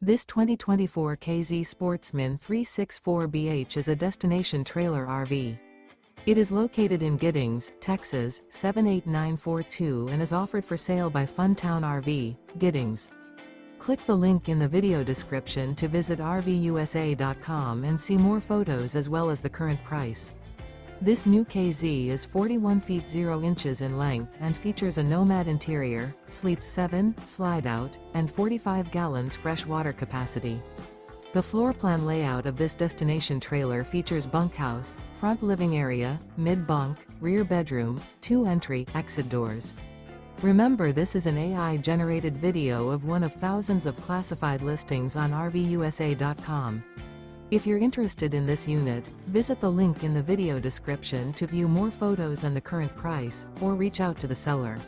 This 2024 K-Z Sportsmen 364BH is a destination trailer RV. It is located in Giddings, Texas, 78942 and is offered for sale by Funtown RV, Giddings. Click the link in the video description to visit RVUSA.com and see more photos as well as the current price. This new K-Z is 41 feet 0 inches in length and features a NOMAD interior, sleeps 7, slide-out, and 45 gallons fresh water capacity. The floor plan layout of this destination trailer features bunkhouse, front living area, mid-bunk, rear bedroom, 2 entry/exit doors. Remember, this is an AI-generated video of one of thousands of classified listings on RVUSA.com. If you're interested in this unit, visit the link in the video description to view more photos and the current price, or reach out to the seller.